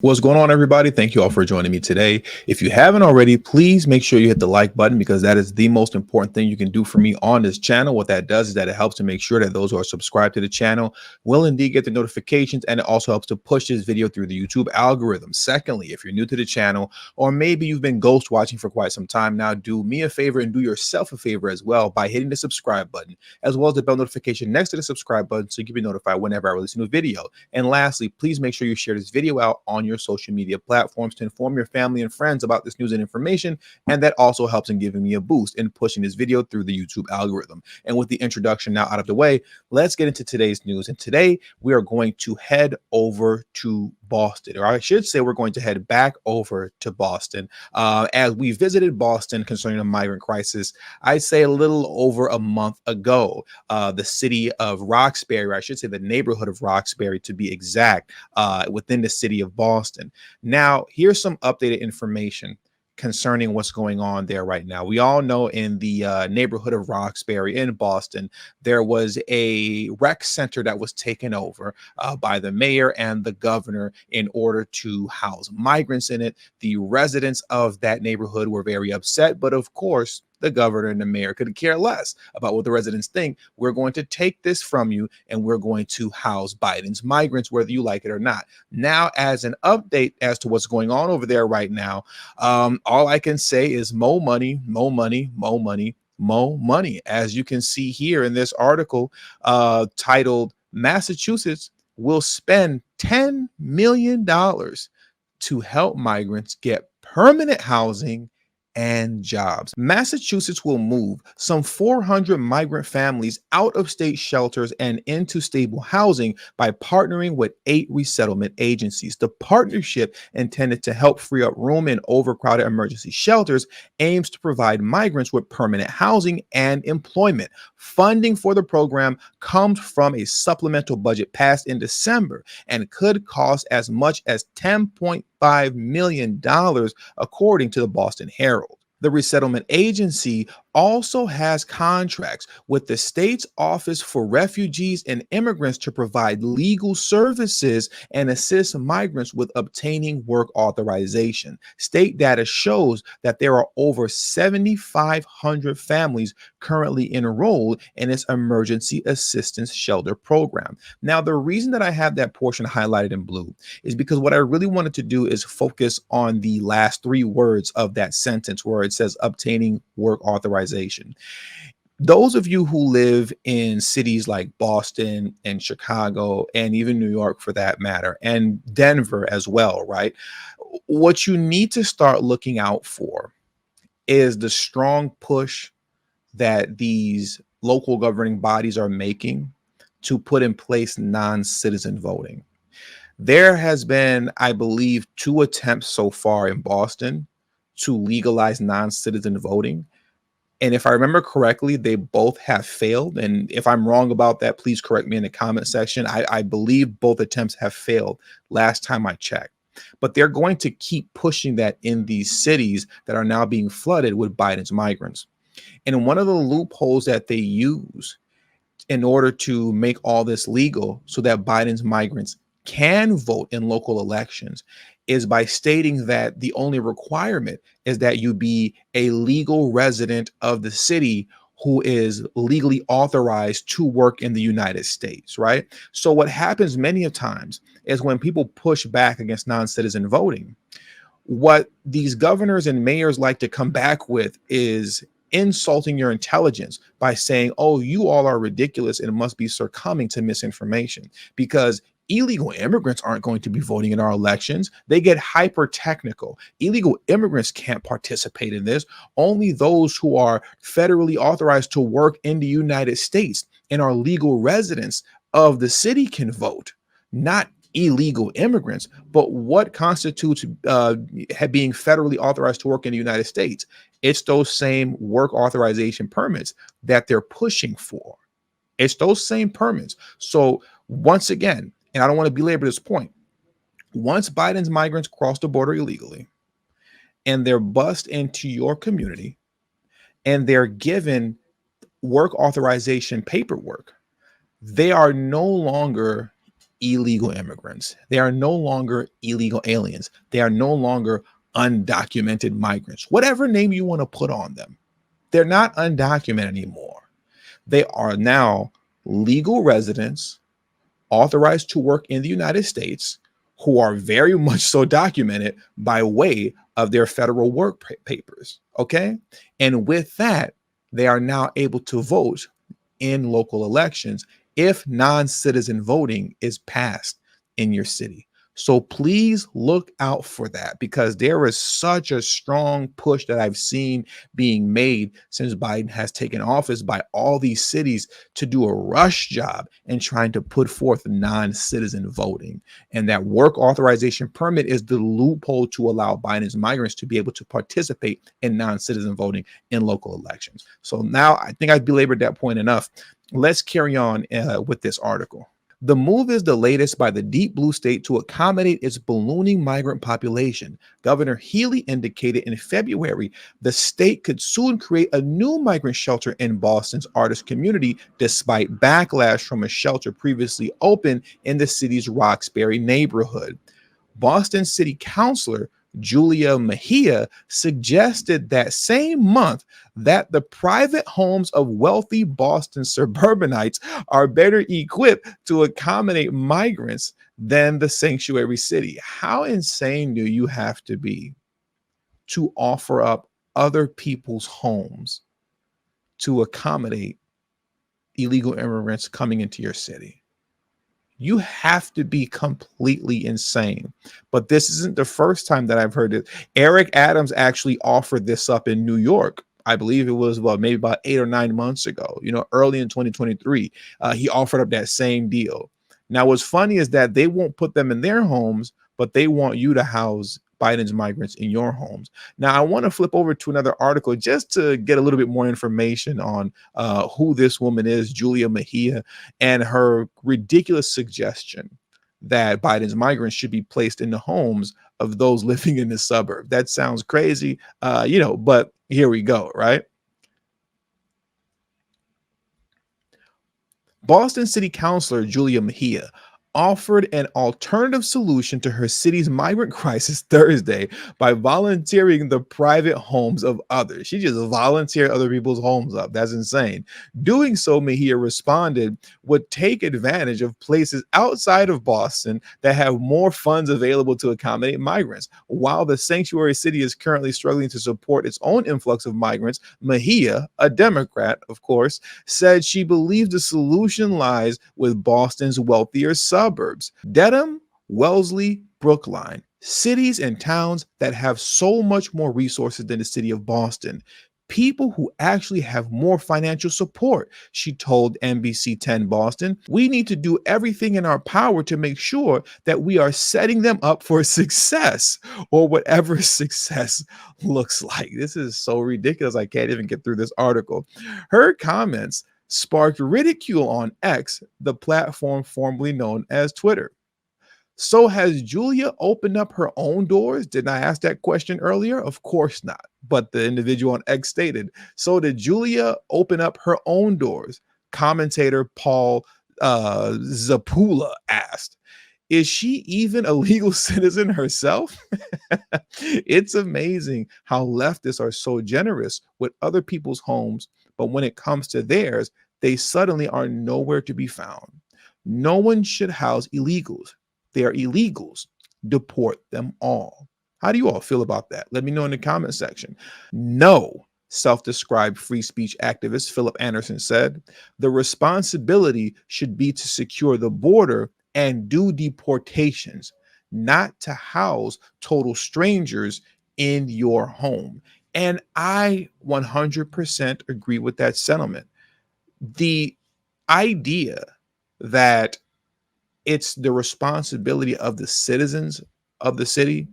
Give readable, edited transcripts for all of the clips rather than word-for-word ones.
What's going on, everybody? Thank you all for joining me today. If you haven't already, please make sure you hit the like button because that is the most important thing you can do for me on this channel. What that does is that it helps to make sure that those who are subscribed to the channel will indeed get the notifications, and it also helps to push this video through the YouTube algorithm. Secondly, if you're new to the channel, or maybe you've been ghost watching for quite some time now, do me a favor and do yourself a favor as well by hitting the subscribe button, as well as the bell notification next to the subscribe button so you can be notified whenever I release a new video. And lastly, please make sure you share this video out on your social media platforms to inform your family and friends about this news and information, and that also helps in giving me a boost in pushing this video through the YouTube algorithm. And with the introduction now out of the way, let's get into today's news. And today we are going to head over to Boston, or I should say we're going to head back over to Boston. As we visited Boston concerning the migrant crisis, I'd say a little over a month ago. The city of Roxbury, or I should say the neighborhood of Roxbury to be exact, within the city of Boston. Now, here's some updated information concerning what's going on there right now. We all know in the neighborhood of Roxbury in Boston, there was a rec center that was taken over by the mayor and the governor in order to house migrants in it. The residents of that neighborhood were very upset, but of course, the governor and the mayor could care less about what the residents think. We're going to take this from you and we're going to house Biden's migrants, whether you like it or not. Now, as an update as to what's going on over there right now, all I can say is more money, more money, more money, more money. As you can see here in this article titled Massachusetts will spend $10 million to help migrants get permanent housing and jobs. Massachusetts will move some 400 migrant families out of state shelters and into stable housing by partnering with 8 resettlement agencies. The partnership, intended to help free up room in overcrowded emergency shelters, aims to provide migrants with permanent housing and employment. Funding for the program comes from a supplemental budget passed in December and could cost as much as $10.5 million, according to the Boston Herald. The resettlement agency also has contracts with the state's Office for Refugees and Immigrants to provide legal services and assist migrants with obtaining work authorization. State data shows that there are over 7,500 families currently enrolled in its emergency assistance shelter program. Now, the reason that I have that portion highlighted in blue is because what I really wanted to do is focus on the last 3 words of that sentence where it says obtaining work authorization. Those of you who live in cities like Boston and Chicago and even New York for that matter, and Denver as well, right? What you need to start looking out for is the strong push that these local governing bodies are making to put in place non-citizen voting. There has been, I believe, 2 attempts so far in Boston to legalize non-citizen voting. And if I remember correctly, they both have failed. And if I'm wrong about that, please correct me in the comment section. I believe both attempts have failed last time I checked. But they're going to keep pushing that in these cities that are now being flooded with Biden's migrants. And one of the loopholes that they use in order to make all this legal so that Biden's migrants can vote in local elections is by stating that the only requirement is that you be a legal resident of the city who is legally authorized to work in the United States, right? So what happens many of times is when people push back against non-citizen voting, what these governors and mayors like to come back with is insulting your intelligence by saying, oh, you all are ridiculous and must be succumbing to misinformation, because illegal immigrants aren't going to be voting in our elections. They get hyper technical. Illegal immigrants can't participate in this. Only those who are federally authorized to work in the United States and are legal residents of the city can vote, not illegal immigrants. But what constitutes being federally authorized to work in the United States? It's those same work authorization permits that they're pushing for. It's those same permits. So once again, and I don't want to belabor this point, once Biden's migrants cross the border illegally and they're bussed into your community and they're given work authorization paperwork, they are no longer illegal immigrants. They are no longer illegal aliens. They are no longer undocumented migrants, whatever name you want to put on them. They're not undocumented anymore. They are now legal residents authorized to work in the United States who are very much so documented by way of their federal work papers. Okay. And with that, they are now able to vote in local elections if non-citizen voting is passed in your city. So please look out for that, because there is such a strong push that I've seen being made since Biden has taken office by all these cities to do a rush job in trying to put forth non-citizen voting. And that work authorization permit is the loophole to allow Biden's migrants to be able to participate in non-citizen voting in local elections. So now I think I've belabored that point enough. Let's carry on with this article. The move is the latest by the Deep Blue state to accommodate its ballooning migrant population. Governor Healey indicated in February the state could soon create a new migrant shelter in Boston's artist community, despite backlash from a shelter previously open in the city's Roxbury neighborhood. Boston City Councilor Julia Mejia suggested that same month that the private homes of wealthy Boston suburbanites are better equipped to accommodate migrants than the sanctuary city. How insane do you have to be to offer up other people's homes to accommodate illegal immigrants coming into your city? You have to be completely insane. But this isn't the first time that I've heard it. Eric Adams actually offered this up in New York. I believe it was maybe about 8 or 9 months ago, early in 2023. He offered up that same deal. Now, what's funny is that they won't put them in their homes, but they want you to house Biden's migrants in your homes. Now, I want to flip over to another article just to get a little bit more information on who this woman is, Julia Mejia, and her ridiculous suggestion that Biden's migrants should be placed in the homes of those living in the suburb. That sounds crazy, but here we go, right? Boston City Councilor Julia Mejia offered an alternative solution to her city's migrant crisis Thursday by volunteering the private homes of others. She just volunteered other people's homes up. That's insane. Doing so, Mejia responded, would take advantage of places outside of Boston that have more funds available to accommodate migrants. While the sanctuary city is currently struggling to support its own influx of migrants, Mejia, a Democrat, of course, said she believes the solution lies with Boston's wealthier suburbs. Dedham, Wellesley, Brookline, cities and towns that have so much more resources than the city of Boston. People who actually have more financial support, she told NBC 10 Boston. We need to do everything in our power to make sure that we are setting them up for success, or whatever success looks like. This is so ridiculous. I can't even get through this article. Her comments sparked ridicule on X, the platform formerly known as Twitter. So has Julia opened up her own doors? Didn't I ask that question earlier? Of course not. But the individual on X stated, so did Julia open up her own doors? Commentator Paul Zapula asked. Is she even a legal citizen herself? It's amazing how leftists are so generous with other people's homes, but when it comes to theirs, they suddenly are nowhere to be found. No one should house illegals. They are illegals. Deport them all. How do you all feel about that? Let me know in the comment section. No, self-described free speech activist Philip Anderson said, the responsibility should be to secure the border and do deportations, not to house total strangers in your home. And I 100% agree with that sentiment. The idea that it's the responsibility of the citizens of the city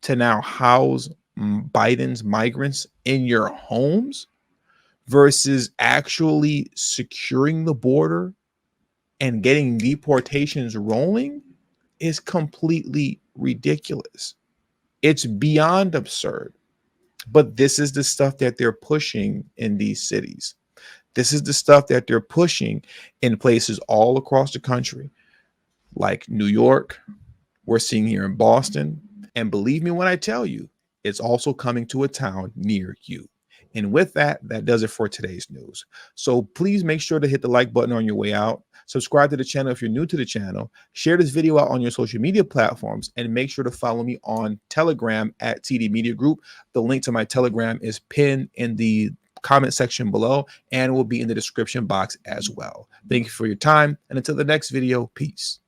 to now house Biden's migrants in your homes versus actually securing the border and getting deportations rolling is completely ridiculous. It's beyond absurd. But this is the stuff that they're pushing in these cities. This is the stuff that they're pushing in places all across the country. like New York. We're seeing here in Boston. And believe me when I tell you, it's also coming to a town near you. And with that, that does it for today's news. So please make sure to hit the like button on your way out. Subscribe to the channel if you're new to the channel. Share this video out on your social media platforms and make sure to follow me on Telegram at TD Media Group. The link to my Telegram is pinned in the comment section below and will be in the description box as well. Thank you for your time. And until the next video, peace.